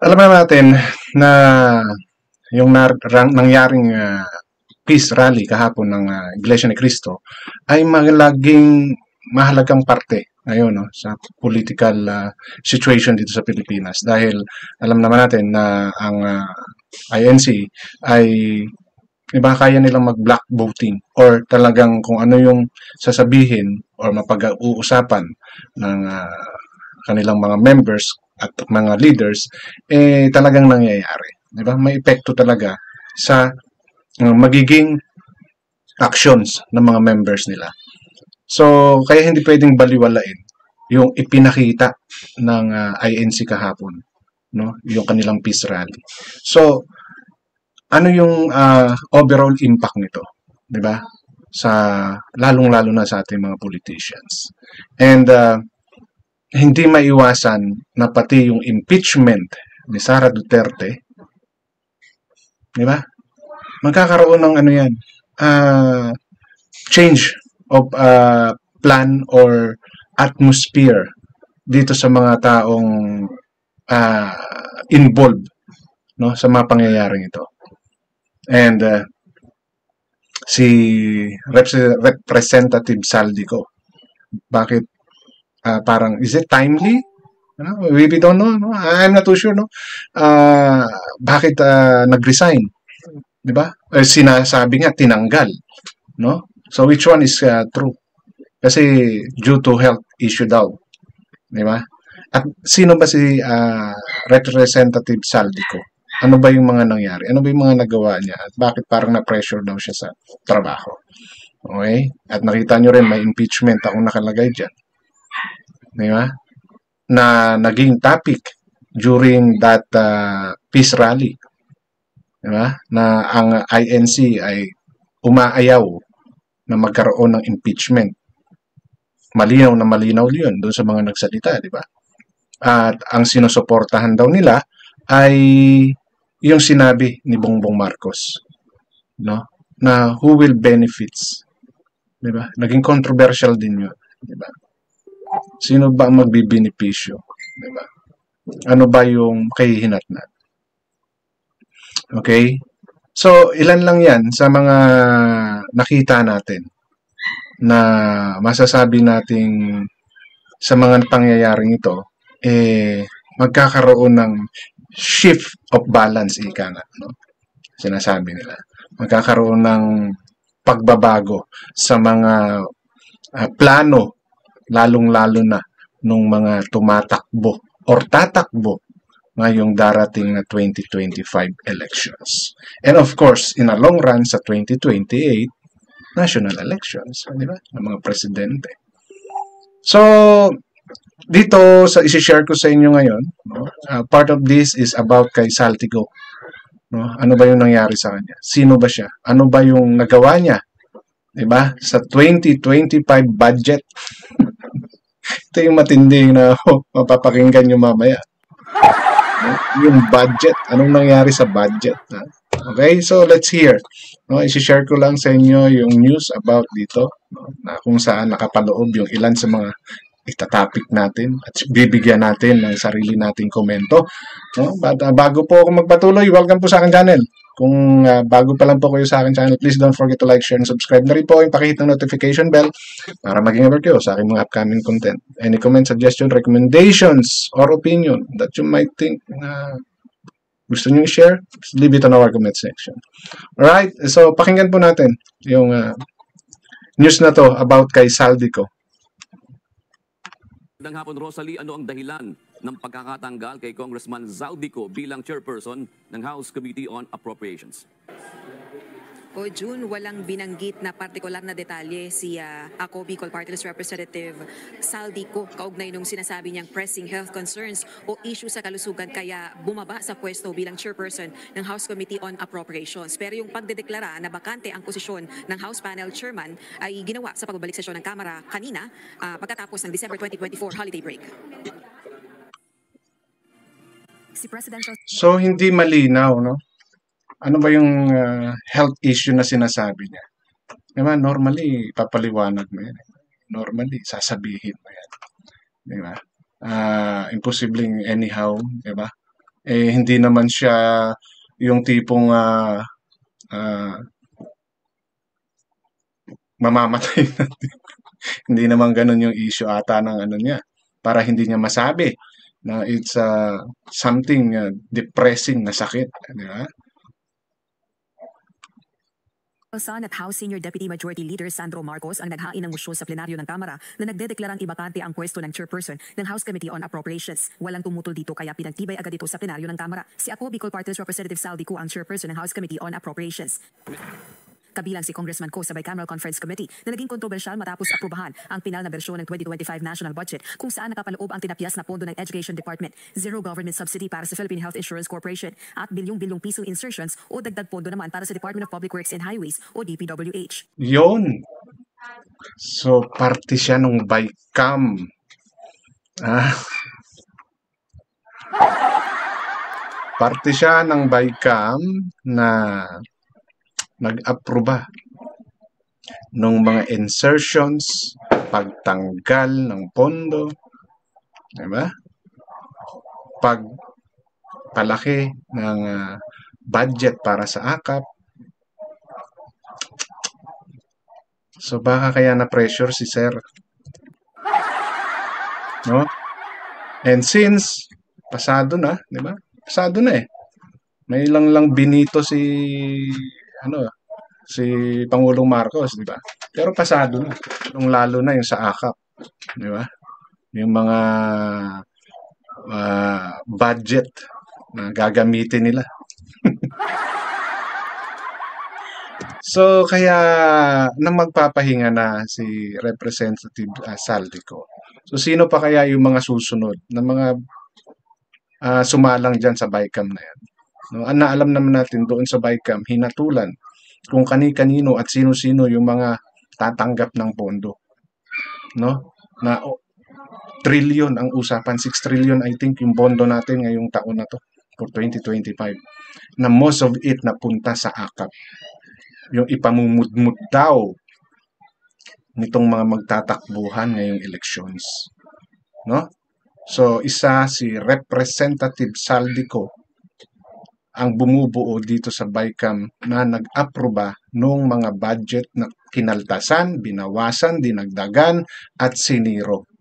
Alam na natin na yung nangyaring peace rally kahapon ng Iglesia ni Cristo ay malaging mahalagang parte ngayon no, sa political situation dito sa Pilipinas dahil alam naman natin na ang INC ay iba kaya nilang mag-block voting or talagang kung ano yung sasabihin or mapag-uusapan ng kanilang mga members at mga leaders talagang nangyayari, di ba? May epekto talaga sa magiging actions ng mga members nila. So, kaya hindi pwedeng baliwalain yung ipinakita ng INC kahapon, no? Yung kanilang peace rally. So, ano yung overall impact nito, 'di ba? Sa lalong-lalo na sa ating mga politicians. And hindi maiwasan na pati yung impeachment ni Sara Duterte, 'di ba? Magkakaroon ng ano 'yan, change of plan or atmosphere dito sa mga taong involved no sa mga pangyayaring ito. And si Representative Saldico, bakit parang is it timely? We don't know, no? I'm not too sure, no? Bakit nag-resign? 'Di ba? Sinasabi nga tinanggal, no? So which one is true? Kasi due to health issue daw, 'di ba? At sino ba si Representative Saldico? Ano ba yung mga nangyari? Ano ba yung mga nagawa niya? At bakit parang na-pressure daw siya sa trabaho? Okay? At nakita nyo rin, may impeachment akong nakalagay dyan. Di ba? Na naging topic during that peace rally. Di ba? Na ang INC ay umaayaw na magkaroon ng impeachment. Malinaw na malinaw yun doon sa mga nagsalita, di ba? At ang sinusuportahan daw nila ay yung sinabi ni Bongbong Marcos, no? Na who will benefits, 'di ba? Naging controversial din 'yun, 'di ba? Sino ba ang magbibenepisyo, 'di ba? Ano ba yung kahihinatnan? Okay? So, ilan lang 'yan sa mga nakita natin na masasabi nating sa mga pangyayaring ito magkakaroon ng shift of balance ika nga, no? Sinasabi nila. Magkakaroon ng pagbabago sa mga plano, lalong-lalo na nung mga tumatakbo or tatakbo ngayong darating na 2025 elections. And of course, in a long run sa 2028 national elections, di ba? Ng mga presidente. So, dito sa isi-share ko sa inyo ngayon, no? Part of this is about kay Saltigo. No? Ano ba yung nangyari sa kanya? Sino ba siya? Ano ba yung nagawa niya? 'Di ba? Sa 2025 budget. Ito yung matinding na mapapakinggan nyo mamaya. No? Yung budget. Anong nangyari sa budget? Okay? So, let's hear. No? I-share ko lang sa inyo yung news about dito. No? Na kung saan nakapaloob yung ilan sa mga itatopic natin at bibigyan natin ng sarili nating komento. No? But, bago po ako magpatuloy, welcome po sa akin channel. Kung bago pa lang po kayo sa akin channel, please don't forget to like, share, and subscribe na rin po. Yung pakihit ng notification bell para maging aware kayo sa aking mga upcoming content. Any comment, suggestion, recommendations, or opinion that you might think gusto nyo i-share, leave it on our comment section. Alright, so pakinggan po natin yung news na to about kay Saldico. Magandang hapon, Rosalie. Ano ang dahilan ng pagkakatanggal kay Congressman Zaldico bilang chairperson ng House Committee on Appropriations? O June, walang binanggit na partikular na detalye si ako, Bicol Party List Representative Saldico, kaugnay nung sinasabi niyang pressing health concerns o issue sa kalusugan kaya bumaba sa pwesto bilang chairperson ng House Committee on Appropriations. Pero yung pagdedeklara na bakante ang posisyon ng House Panel Chairman ay ginawa sa pagbabalik sesyon ng Kamara kanina pagkatapos ng December 2024 holiday break. So, hindi malinaw, no? Ano ba yung health issue na sinasabi niya? Diba? Normally, papaliwanag mo yan. Normally, sasabihin mo yan. Diba? imposibleng anyhow, di ba? Eh, hindi naman siya yung tipong mamamatay na. Hindi naman ganun yung issue ata ng ano niya. Para hindi niya masabi na it's something depressing na sakit. Di ba? Son at House Senior Deputy Majority Leader Sandro Marcos ang naghain ng motion sa plenaryo ng Kamara na nagdedeklarang ibakante ang pwesto ng chairperson ng House Committee on Appropriations. Walang tumutol dito kaya pinagtibay agad ito sa plenaryo ng Kamara. Si Ako Bicol Party List Representative Saldico ang chairperson ng House Committee on Appropriations. Kabilang si Congressman Ko sa Bicameral Conference Committee na naging kontrobersyal matapos aprubahan ang pinal na bersyon ng 2025 National Budget kung saan nakapaloob ang tinapyas na pondo ng Education Department, zero government subsidy para sa Philippine Health Insurance Corporation at bilyong-bilyong piso insertions o dagdag pondo naman para sa Department of Public Works and Highways o DPWH. Yun. So, parte siya nung BICAM. Parte siya ng BICAM na nag-aproba ng mga insertions, pagtanggal ng pondo, diba? Pagpalaki ng budget para sa AKAP. So baka kaya na-pressure si Sir. No? And since pasado na, diba? Pasado na eh. May lang binito si Pangulong Marcos, di ba? Pero pasado na. Lalo na yung sa AKAP, di ba? Yung mga budget na gagamitin nila. So, kaya nang magpapahinga na si Representative Saldico. So, sino pa kaya yung mga susunod na mga sumalang dyan sa BICAM na yan? No, alam naman natin doon sa BICAM, hinatulan kung kani-kanino at sino-sino yung mga tatanggap ng pondo. No? Na trillion ang usapan, 6 trillion I think yung pondo natin ngayong taon na to for 2025. Na most of it napunta sa AKAP. Yung ipamumudmud daw nitong mga magtatakbuhan ngayong elections. No? So, isa si Representative Saldico ang bumubuo dito sa BICAM na nag-aproba ng mga budget na kinaltasan, binawasan, dinagdagan, at siniro.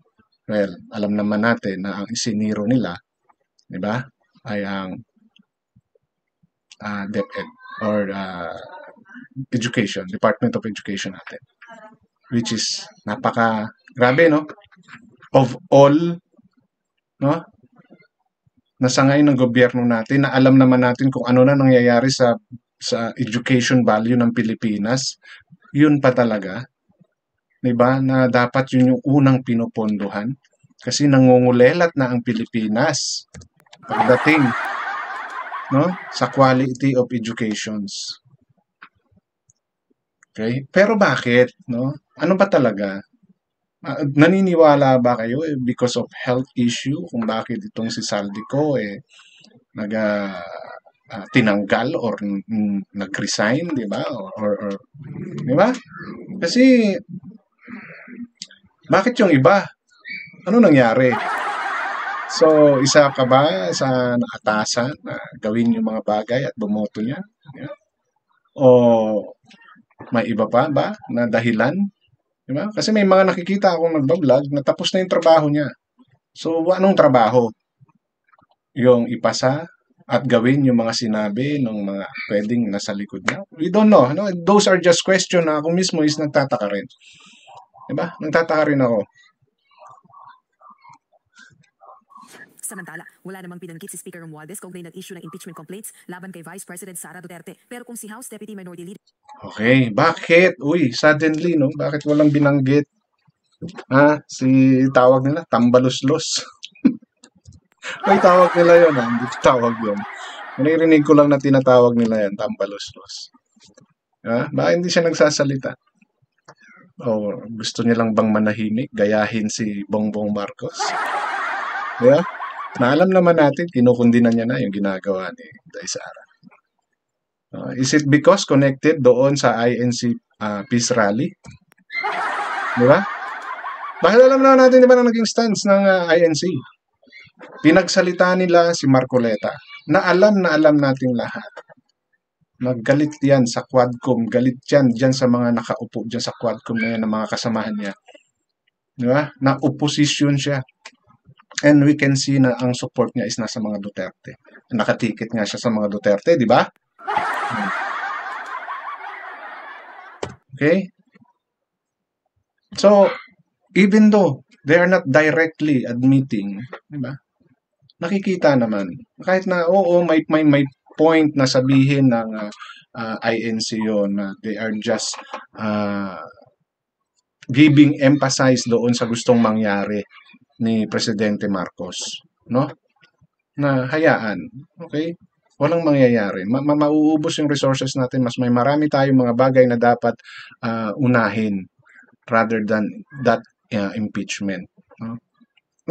Well, alam naman natin na ang isiniro nila, di ba, ay ang DepEd or Education, Department of Education natin. Which is grabe, no? Of all, no? Nasa ngayon ng gobyerno natin, na alam naman natin kung ano na nangyayari sa education value ng Pilipinas, yun pa talaga, diba, na dapat yun yung unang pinupondohan kasi nangungulelat na ang Pilipinas pagdating, no, sa quality of educations. Okay? Pero bakit, no? Ano ba talaga? Naniniwala ba kayo because of health issue kung bakit itong si Saldico tinanggal or nag-resign, di ba? Or di ba? Kasi bakit yung iba? Ano nangyari? So, isa ka ba sa naatasan na gawin yung mga bagay at bumoto niya? Yeah. O may iba pa ba na dahilan? Diba? Kasi may mga nakikita akong nagbablog na tapos na yung trabaho niya. So, anong trabaho? Yung ipasa at gawin yung mga sinabi ng mga pwedeng nasa likod niya? We don't know. No? Those are just questions na ako mismo is nagtataka rin. Diba? Nagtataka rin ako. Samantala, wala namang pinanggit si Speaker Romualdez kaugnay nag-issue ng impeachment complaints laban kay Vice President Sara Duterte. Pero kung si House Deputy Minority Leader... Okay, bakit? Uy, suddenly, no? Bakit walang binanggit? Tawag nila, tambaluslos. Ay, tawag nila yun, Hindi tawag yun. Naririnig ko lang na tinatawag nila yan, tambaluslos. Bakit hindi siya nagsasalita? O gusto niya lang bang manahimik? Gayahin si Bongbong Marcos? Yeah? Na alam naman natin, kinukundinan niya na yung ginagawa ni Day Sara. Is it because connected doon sa INC Peace Rally? Di ba? Dahil alam na natin, di ba, na naging stance ng INC. Pinagsalita nila si Marcoleta na alam nating lahat. Naggalit yan sa Quadcom, galit yan dyan sa mga nakaupo dyan sa Quadcom na yan, ng mga kasamahan niya. Di ba? Na opposition siya. And we can see na ang support niya is nasa mga Duterte. Nakatikit nga siya sa mga Duterte, di ba? Okay? So, even though they are not directly admitting, di ba? Nakikita naman. Kahit na, oo, may point na sabihin ng INC yun na they are just giving emphasis doon sa gustong mangyari ni Presidente Marcos, no? Na hayaan, okay? Walang mangyayari. Mauubos yung resources natin, mas may marami tayong mga bagay na dapat unahin rather than that impeachment, no?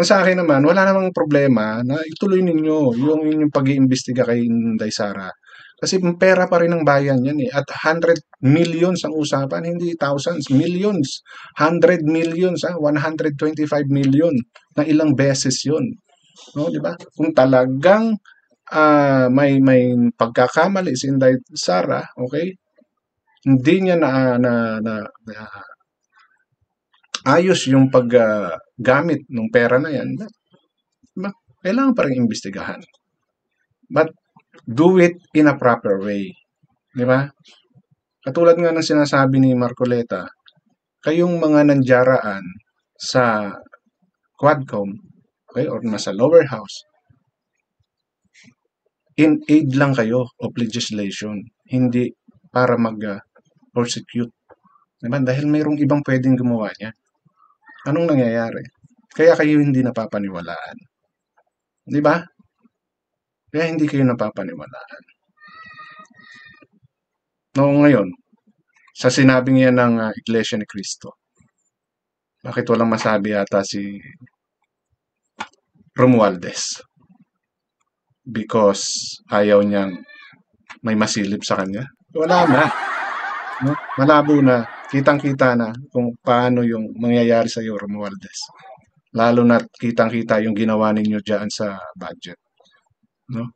Sa akin naman, wala namang problema na ituloy ninyo yung inyong pag-iimbestiga kay Inday Sara. Kasi pera pa rin ng bayan yan eh. At 100 millions ang usapan, hindi thousands, millions. 100 millions, 125 million na ilang beses yun. No, di ba? Kung talagang may pagkakamali si Inday Sara, okay? Hindi niya ayos yung paggamit ng pera na yan, diba? Kailangan pa rin imbestigahan. But do it in a proper way. Di ba? Katulad nga ng sinasabi ni Marcoleta, kayong mga nandyaraan sa Quadcom, okay, or nasa lower house, in aid lang kayo of legislation, hindi para mag-prosecute. Diba? Dahil mayroong ibang pwedeng gumawa niya. Anong nangyayari? Kaya kayo hindi napapaniwalaan. Di ba? Kaya hindi kayo napapaniwalaan. No, ngayon, sa sinabing yan ng Iglesia ni Cristo, bakit walang masabi yata si Romualdez? Because ayaw niyang may masilip sa kanya? Wala na. No? Malabo na. Kitang-kita na kung paano yung mangyayari sa iyo, Romualdez. Lalo na kitang-kita yung ginawa ninyo dyan sa budget. No?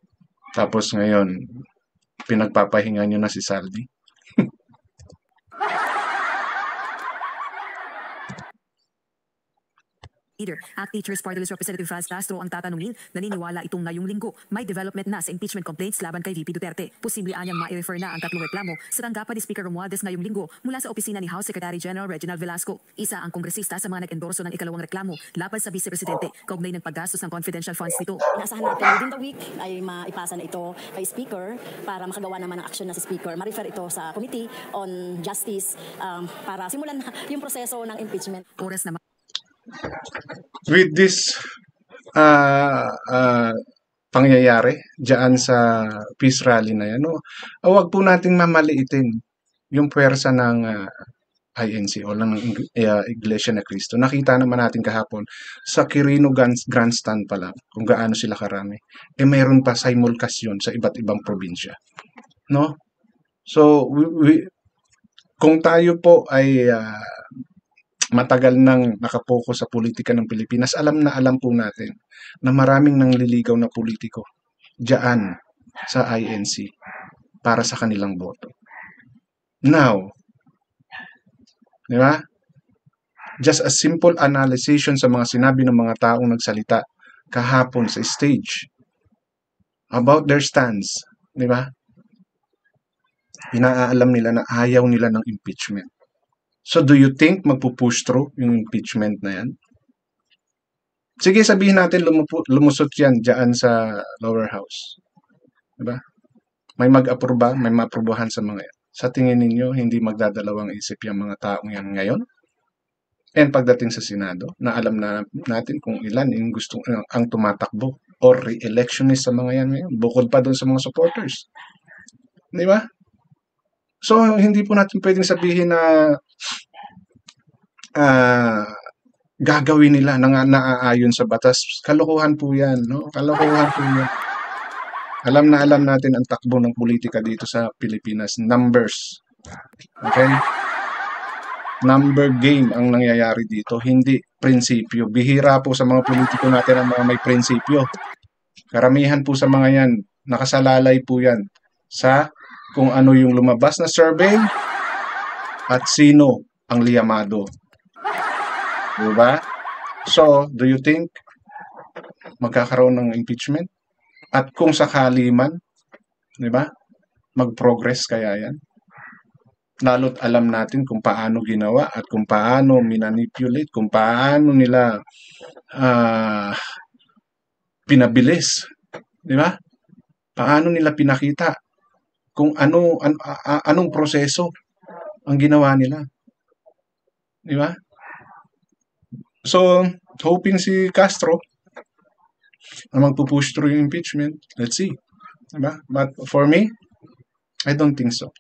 Tapos ngayon, pinagpapahinga nyo na si Saldi. Leader, ACT Teachers Party List Representative Franz Castro ang tatanungin, naniniwala itong ngayong linggo may development na sa impeachment complaints laban kay VP Duterte. Posible anyang ma-refer na ang tatlong reklamo sa tanggapan ni Speaker Romualdez ngayong linggo mula sa opisina ni House Secretary General Reginald Velasco. Isa ang kongresista sa mga nag-endorso ng ikalawang reklamo laban sa Vice Presidente kaugnay ng paggastos ng confidential funds nito. Inaasahan natin within the week ay maipasa na ito kay Speaker para makagawa naman ng aksyon na si Speaker. Ma-refer ito sa Committee on Justice para simulan na yung proseso ng impeachment. Oras na With this pangyayari dyan sa peace rally na yan, no? Huwag po nating mamaliitin yung puwersa ng INC o ng Iglesia ni Cristo. Nakita naman natin kahapon sa Quirino Grandstand pa lang kung gaano sila karami. Mayroon pa simulcasyon sa iba't ibang probinsya. No? So, kung tayo po ay matagal nang nakapokus sa politika ng Pilipinas, alam po natin na maraming nangliligaw na politiko diyan sa INC para sa kanilang boto. Now, di ba? Just a simple analysis sa mga sinabi ng mga taong nagsalita kahapon sa stage about their stance, di ba? Inaalam nila na ayaw nila ng impeachment. So, do you think magpupush through yung impeachment na yan? Sige, sabihin natin lumusot yan dyan sa lower house. Diba? May mag-aproba, may maaprubahan sa mga yan. Sa tingin ninyo, hindi magdadalawang isip yung mga taong yan ngayon? And pagdating sa Senado, na alam na natin kung ilan yung gusto ang tumatakbo or re-electionist sa mga yan ngayon, bukod pa doon sa mga supporters. Di ba? So, hindi po natin pwedeng sabihin na gagawin nila na naaayon sa batas. Kalokohan po yan. No? Kalokohan po yan. Alam natin ang takbo ng politika dito sa Pilipinas. Numbers. Okay? Number game ang nangyayari dito, hindi prinsipyo. Bihira po sa mga politiko natin ang mga may prinsipyo. Karamihan po sa mga yan, nakasalalay po yan sa kung ano yung lumabas na survey at sino ang liyamado. Diba? So, do you think magkakaroon ng impeachment? At kung sakali man, diba? Mag-progress kaya yan? Lalo't alam natin kung paano ginawa at kung paano minanipulate, kung paano nila pinabilis, di ba? Paano nila pinakita kung anong proseso ang ginawa nila. Di ba? So, hoping si Castro na magpupush through yung impeachment. Let's see. Di ba? But for me, I don't think so.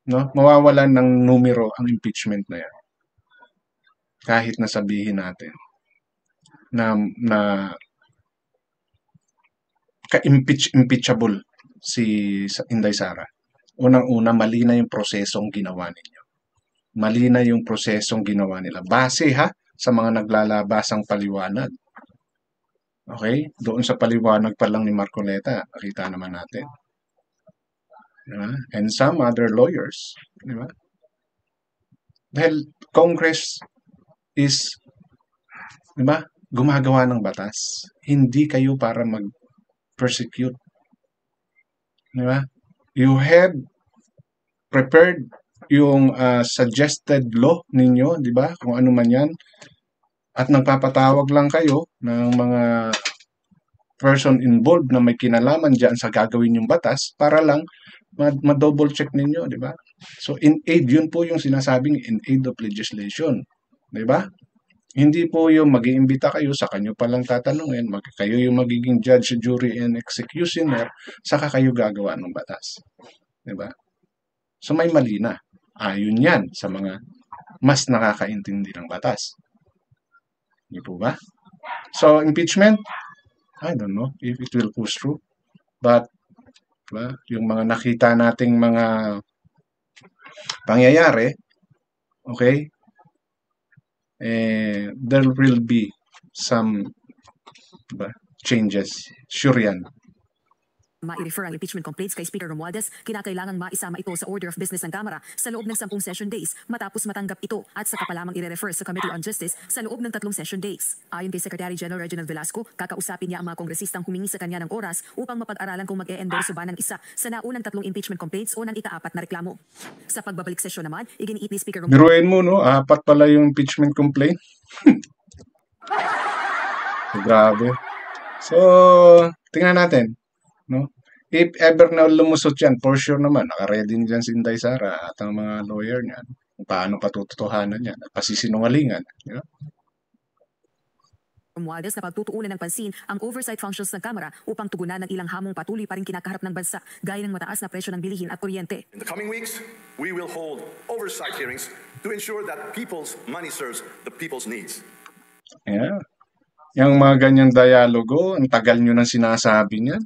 No? Mawawalan ng numero ang impeachment na yan. Kahit na sabihin natin na ka-impeachable si Inday Sara. Unang-una, mali na yung prosesong ginawa ninyo. Mali na yung prosesong ginawa nila. Base sa mga naglalabasang paliwanag. Okay? Doon sa paliwanag pa lang ni Marcoleta, nakita naman natin. Diba? And some other lawyers. Diba? Dahil Congress is, diba, gumagawa ng batas. Hindi kayo para mag-persecute. Diba? You have prepared yung suggested law ninyo, diba? Kung ano man yan. At nagpapatawag lang kayo ng mga person involved na may kinalaman dyan sa gagawin yung batas para lang ma-double check ninyo, di ba? So, in aid, yun po yung sinasabing in aid of legislation. Di ba? Hindi po yung mag-iimbita kayo, sa kanyo palang tatanungin, kayo yung magiging judge, jury, and executioner, saka kayo gagawa ng batas. Di ba? So, may mali na. Ayon yan sa mga mas nakakaintindi ng batas. Di po ba? So, impeachment, I don't know if it will push through. But, diba, yung mga nakita nating mga pangyayari, okay, there will be some, diba, changes. Sure yan. Ma-refer ang impeachment complaints kay Speaker Romualdez, kinakailangang maisama ito sa order of business ng Kamara sa loob ng 10 session days matapos matanggap ito at saka pa lamang i-refer sa Committee on Justice sa loob ng 3 session days. Ayon kay Secretary General Reginald Velasco, kakausapin niya ang mga kongresistang humingi sa kanya ng oras upang mapag-aralan kung mag-e-endorso ba ng isa sa naunang 3 impeachment complaints o ng ika-4 na reklamo. Sa pagbabalik sesyon naman, iginiit ni Speaker Romualdez. Biruin mo, no? 4 pala yung impeachment complaint. Grabe. So, tingnan natin, no? If ever na lumusot yan, for sure naman, nakaready dyan si Inday Sara at ang mga lawyer niyan, kung paano patutuhanan yan, at pasisinungalingan. You know? Romualdez na pagtutuunan ng pansin ang oversight functions ng Kamara upang tugunan ng ilang hamong patuloy pa rin kinakaharap ng bansa, gaya ng mataas na presyo ng bilihin at kuryente. In the coming weeks, we will hold oversight hearings to ensure that people's money serves the people's needs. Yeah. Yung mga ganyang dialogo, ang tagal nyo nang sinasabi niyan.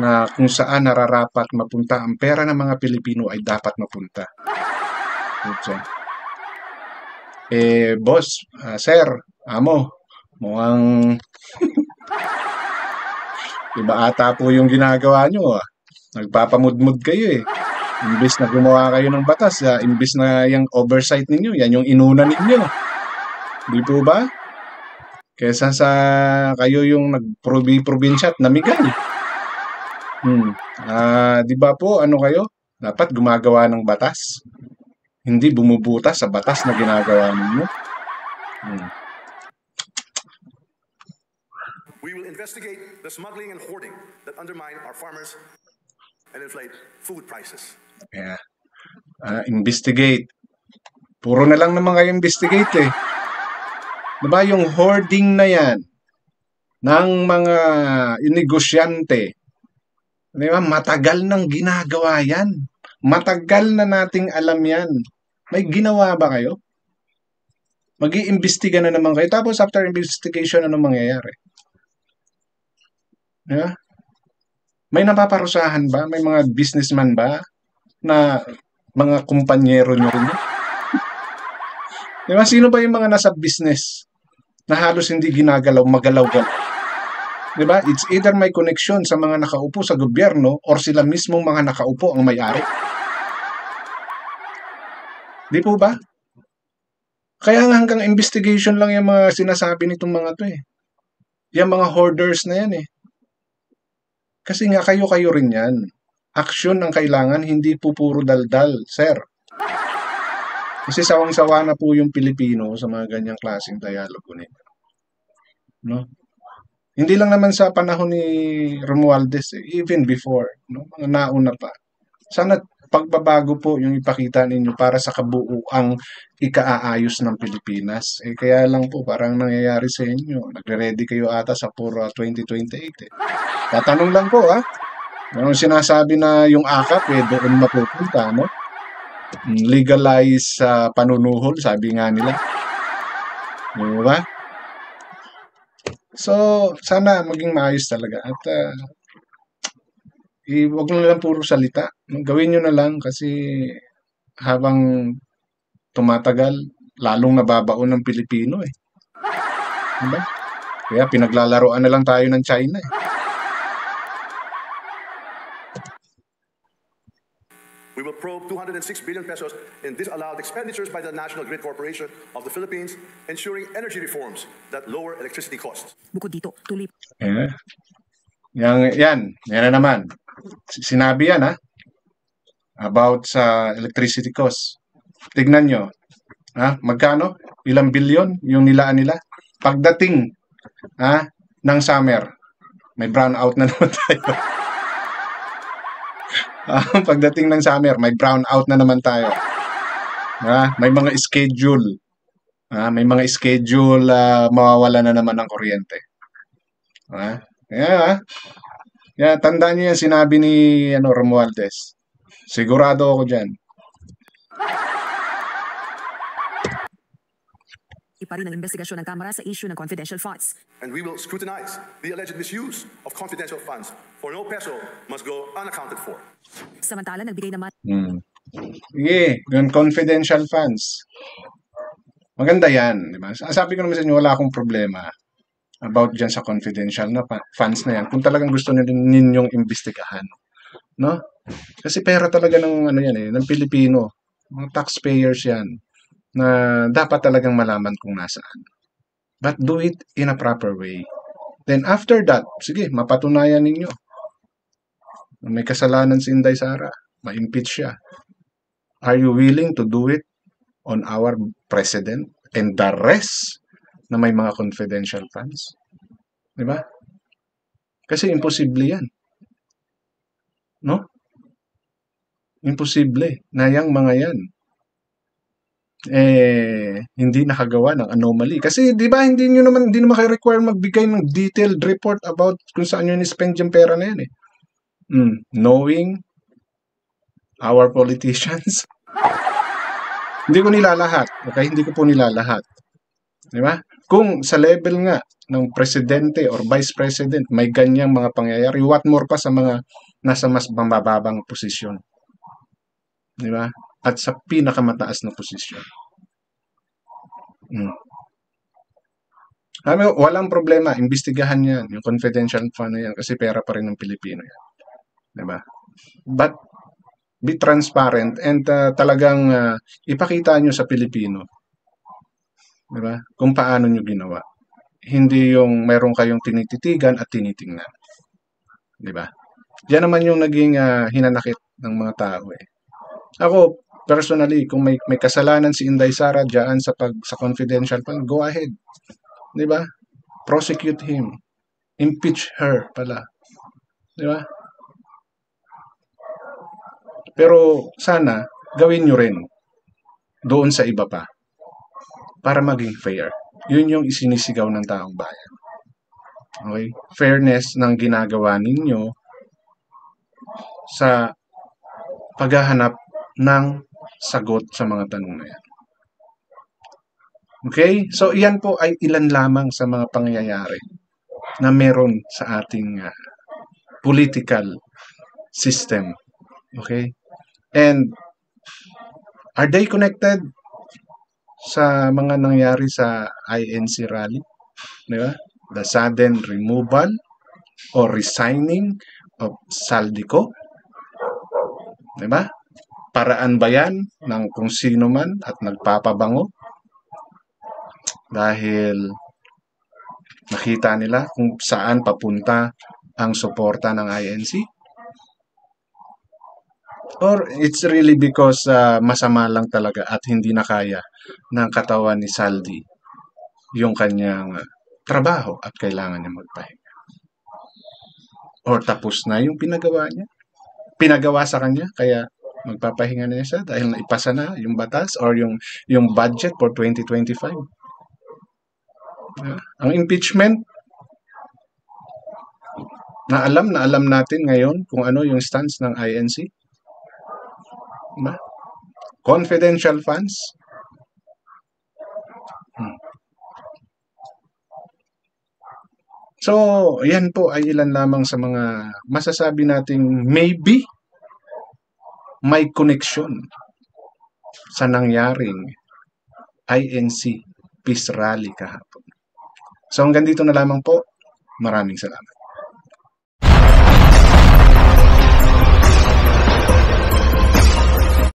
Na kung saan nararapat mapunta ang pera ng mga Pilipino ay dapat mapunta. Okay. Boss, sir, amo, mukhang iba ata po yung ginagawa nyo. Nagpapamudmud kayo eh. Imbis na gumawa kayo ng batas, imbis na yung oversight ninyo, yan yung inuna ninyo. Di po ba? Kesa sa kayo yung nagprobinsya at namigay. Di ba po, ano kayo? Dapat gumagawa ng batas. Hindi bumubutas sa batas na ginagawa ninyo. We will investigate the smuggling and hoarding that undermine our farmers and inflate food prices. Yeah. Investigate. Puro na lang naman kayo investigate eh. Diba yung hoarding na yan ng mga negosyante, diba? Matagal nang ginagawa yan. Matagal na nating alam yan. May ginawa ba kayo? Mag-iimbestiga na naman kayo. Tapos after investigation, ano mangyayari? Diba? May napaparusahan ba? May mga businessman ba na Mga kumpanyero nyo rin. Di ba? Sino ba yung mga nasa business na halos hindi ginagalaw, magalaw-galaw? Di ba? It's either may connection sa mga nakaupo sa gobyerno or sila mismong mga nakaupo ang may-ari. Di po ba? Kaya nga hanggang investigation lang yung mga sinasabi nitong mga to eh. Yung mga hoarders na yan eh. Kasi nga kayo-kayo rin yan. Action ang kailangan, hindi po puro daldal, sir. Kasi sawang-sawa na po yung Pilipino sa mga ganyang klaseng dialogo nito. No? Hindi lang naman sa panahon ni Romualdez, even before, no? Mga nauna pa. Sana pagbabago po yung ipakita ninyo para sa kabuuang ikaaayos ng Pilipinas. Kaya lang po, parang nangyayari sa inyo. Nagre-ready kayo ata sa puro 2028 eh. Tatanong lang po Anong sinasabi na yung AKAP doon mapupunta, no? Legalize sa panunuhol, sabi nga nila. Di ba? So, sana maging maayos talaga. At huwag na lang puro salita. Gawin nyo na lang kasi habang tumatagal, lalong nababaon ng Pilipino eh. Diba? Kaya pinaglalaroan na lang tayo ng China eh. We will probe 206 billion pesos in disallowed expenditures by the National Grid Corporation of the Philippines, ensuring energy reforms that lower electricity costs. Bukod dito, tuloy Yan na naman. Sinabi yan about sa electricity cost. Tignan nyo. Magkano? Ilang bilyon yung nilaan nila? Pagdating ng summer, may brownout na naman tayo. Pagdating ng summer, may brownout na naman tayo. May mga schedule. May mga schedule mawawala na naman ng kuryente. Tandaan niyo yung sinabi ni Romualdez. Sigurado ako dyan. pa rin ang investigasyon ng Kamara sa issue ng confidential funds. And we will scrutinize the alleged misuse of confidential funds, for no peso must go unaccounted for. Samantala, nagbigay naman Sige, yung confidential funds. Maganda yan, di ba? Sabi ko naman sa inyo, wala akong problema about dyan sa confidential na funds na yan. Kung talagang gusto ninyong imbestigahan. No? Kasi pera talaga ng ng Pilipino. Mga taxpayers yan na dapat talagang malaman kung nasaan. But do it in a proper way. Then after that, sige, mapatunayan ninyo. May kasalanan si Inday Sara. Ma-impeach siya. Are you willing to do it on our president and the rest na may mga confidential funds? Di ba? Kasi imposible yan. No? Imposible na yang mga yan hindi nakagawa ng anomaly. Kasi di ba hindi naman kayo require magbigay ng detailed report about kung saan nyo ni-spend yung pera na yan eh. Knowing our politicians. Hindi ko nilalahat. Okay? Hindi ko po nilalahat. Di ba? Kung sa level nga ng presidente or vice president may ganyang mga pangyayari, what more pa sa mga nasa mas mababang posisyon. Di ba? At sa pinakamataas na posisyon. Walang problema. Imbestigahan yan. Yung confidential fund na yan kasi pera pa rin ng Pilipino yan. Di ba? But be transparent and talagang ipakita nyo sa Pilipino. Di ba? Kung paano nyo ginawa. Hindi yung mayroon kayong tinititigan at tinitingnan. Di ba? Yan naman yung naging hinanakit ng mga tao eh. Ako, personally, kung may kasalanan si Inday Sara diyan sa confidential fund, go ahead. 'Di ba? Prosecute him. Impeach her pala. 'Di ba? Pero sana gawin niyo rin doon sa iba pa para maging fair. 'Yun yung isinisigaw ng taong bayan. Okay? Fairness ng ginagawa ninyo sa paghahanap ng sagot sa mga tanong na yan. Okay? So, iyan po ay ilan lamang sa mga pangyayari na meron sa ating political system. Okay? And Are they connected sa mga nangyari sa INC rally? Di ba? The sudden removal or resigning of Saldico? Di ba? Paraan ba yan ng kung sino man at nagpapabango? Dahil nakita nila kung saan papunta ang suporta ng INC? Or it's really because masama lang talaga at hindi na kaya ng katawan ni Saldi yung kanyang trabaho at kailangan niya magpahinga? Or tapos na yung pinagawa sa kanya, kaya magpapahinga na siya dahil naipasa na yung batas or yung budget for 2025. Ang impeachment, na alam natin ngayon kung ano yung stance ng INC. Confidential funds. So, yan po ay ilan lamang sa mga masasabi nating maybe may connection sa nangyaring INC peace rally kahapon. So hanggang dito na lamang po. Maraming salamat.